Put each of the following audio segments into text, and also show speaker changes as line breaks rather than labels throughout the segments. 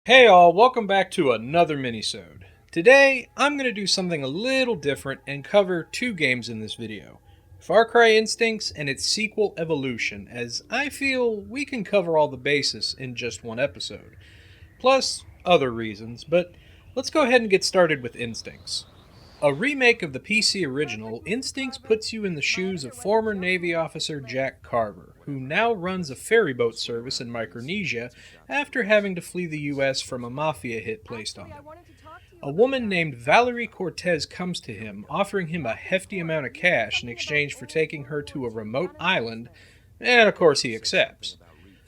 Hey all, welcome back to another Mini-Sode. Today, I'm going to do something a little different and cover two games in this video. Far Cry Instincts and its sequel Evolution, as I feel we can cover all the bases in just one episode. Plus, other reasons, but let's go ahead and get started with Instincts. A remake of the PC original, Instincts puts you in the shoes of former Navy officer Jack Carver, who now runs a ferryboat service in Micronesia after having to flee the US from a mafia hit placed on him. A woman named Valerie Cortez comes to him, offering him a hefty amount of cash in exchange for taking her to a remote island, and of course he accepts.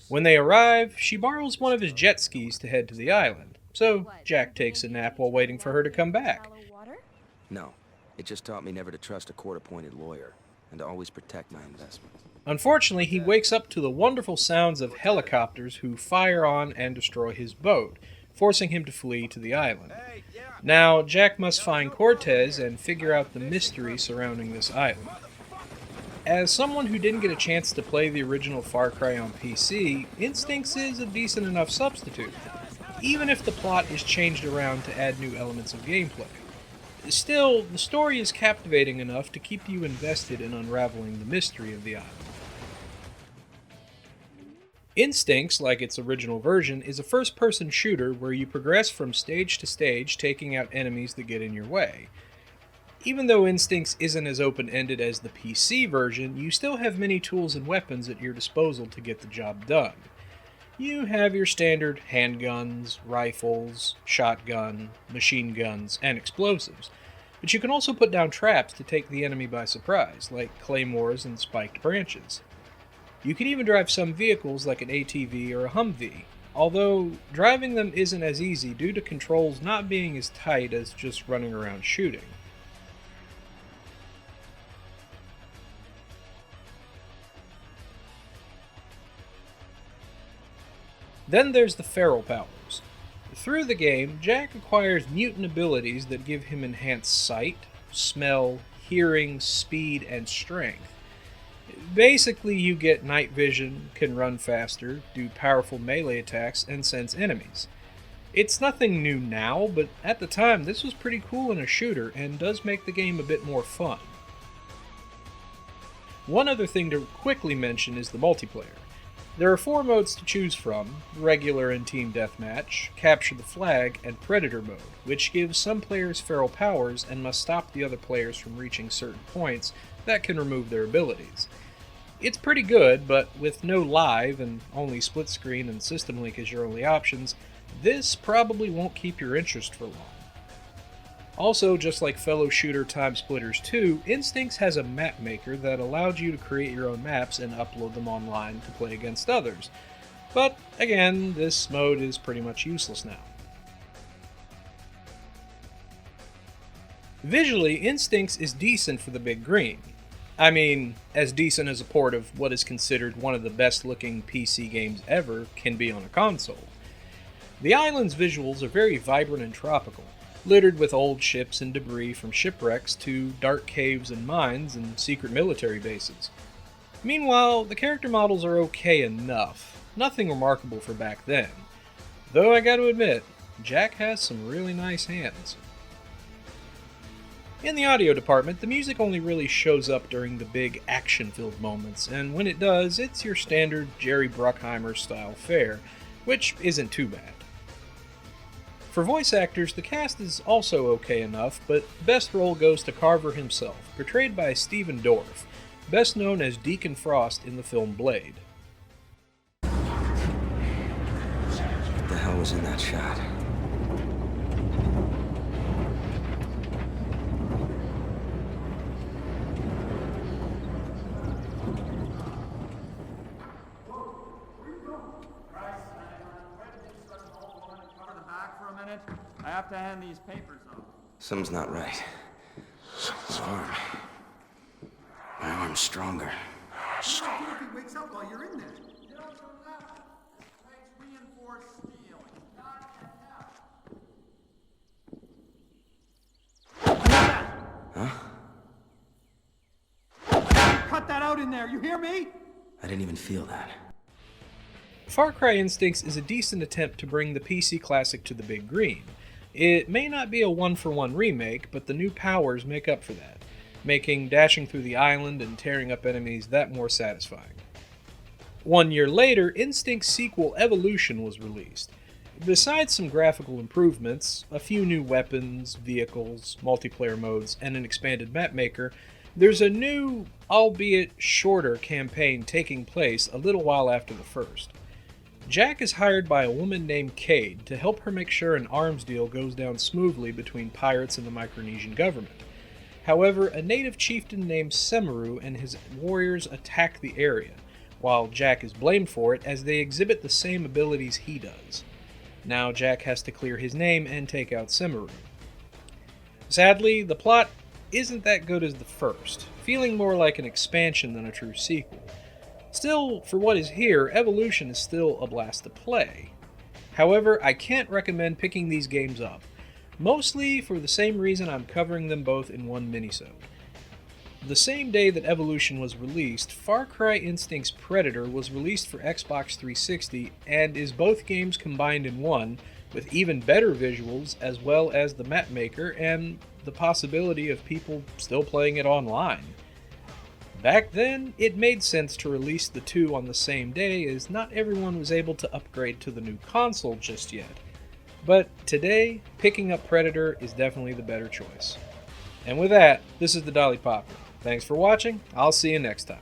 When they arrive, she borrows one of his jet skis to head to the island, so Jack takes a nap while waiting for her to come back.
No, it just taught me never to trust a court-appointed lawyer and to always protect my investments.
Unfortunately, he wakes up to the wonderful sounds of helicopters who fire on and destroy his boat, forcing him to flee to the island. Now, Jack must find Cortez and figure out the mystery surrounding this island. As someone who didn't get a chance to play the original Far Cry on PC, Instincts is a decent enough substitute, even if the plot is changed around to add new elements of gameplay. Still, the story is captivating enough to keep you invested in unraveling the mystery of the island. Instincts, like its original version, is a first-person shooter where you progress from stage to stage, taking out enemies that get in your way. Even though Instincts isn't as open-ended as the PC version, you still have many tools and weapons at your disposal to get the job done. You have your standard handguns, rifles, shotgun, machine guns, and explosives, but you can also put down traps to take the enemy by surprise, like claymores and spiked branches. You can even drive some vehicles like an ATV or a Humvee, although driving them isn't as easy due to controls not being as tight as just running around shooting. Then there's the feral powers. Through the game, Jack acquires mutant abilities that give him enhanced sight, smell, hearing, speed, and strength. Basically, you get night vision, can run faster, do powerful melee attacks, and sense enemies. It's nothing new now, but at the time this was pretty cool in a shooter and does make the game a bit more fun. One other thing to quickly mention is the multiplayer. There are 4 modes to choose from: regular and team deathmatch, capture the flag, and predator mode, which gives some players feral powers and must stop the other players from reaching certain points that can remove their abilities. It's pretty good, but with no live and only split screen and system link as your only options, this probably won't keep your interest for long. Also, just like fellow shooter Time Splitters 2, Instincts has a map maker that allows you to create your own maps and upload them online to play against others. But again, this mode is pretty much useless now. Visually, Instincts is decent for the big green. I mean, as decent as a port of what is considered one of the best looking PC games ever can be on a console. The island's visuals are very vibrant and tropical, littered with old ships and debris from shipwrecks to dark caves and mines and secret military bases. Meanwhile, the character models are okay enough, nothing remarkable for back then. Though I gotta admit, Jack has some really nice hands. In the audio department, the music only really shows up during the big action-filled moments, and when it does, it's your standard Jerry Bruckheimer style fare, which isn't too bad. For voice actors, the cast is also okay enough, but best role goes to Carver himself, portrayed by Stephen Dorff, best known as Deacon Frost in the film Blade.
What the hell was in that shot?
I have to hand these papers off.
Something's not right. My arm's stronger.
If he wakes up while you're in there. You don't do that. Makes reinforced steel.
Huh?
Cut that out in there, you hear me?
I didn't even feel that.
Far Cry Instincts is a decent attempt to bring the PC classic to the big green. It may not be a one-for-one remake, but the new powers make up for that, making dashing through the island and tearing up enemies that more satisfying. 1 year later, Instinct's sequel Evolution was released. Besides some graphical improvements, a few new weapons, vehicles, multiplayer modes, and an expanded map maker, there's a new, albeit shorter, campaign taking place a little while after the first. Jack is hired by a woman named Cade to help her make sure an arms deal goes down smoothly between pirates and the Micronesian government. However, a native chieftain named Semaru and his warriors attack the area, while Jack is blamed for it as they exhibit the same abilities he does. Now Jack has to clear his name and take out Semaru. Sadly, the plot isn't that good as the first, feeling more like an expansion than a true sequel. Still, for what is here, Evolution is still a blast to play. However, I can't recommend picking these games up, mostly for the same reason I'm covering them both in one mini-sode. The same day that Evolution was released, Far Cry Instinct's Predator was released for Xbox 360 and is both games combined in one, with even better visuals as well as the map maker and the possibility of people still playing it online. Back then, it made sense to release the two on the same day as not everyone was able to upgrade to the new console just yet. But today, picking up Predator is definitely the better choice. And with that, this is the Dolly Popper. Thanks for watching, I'll see you next time.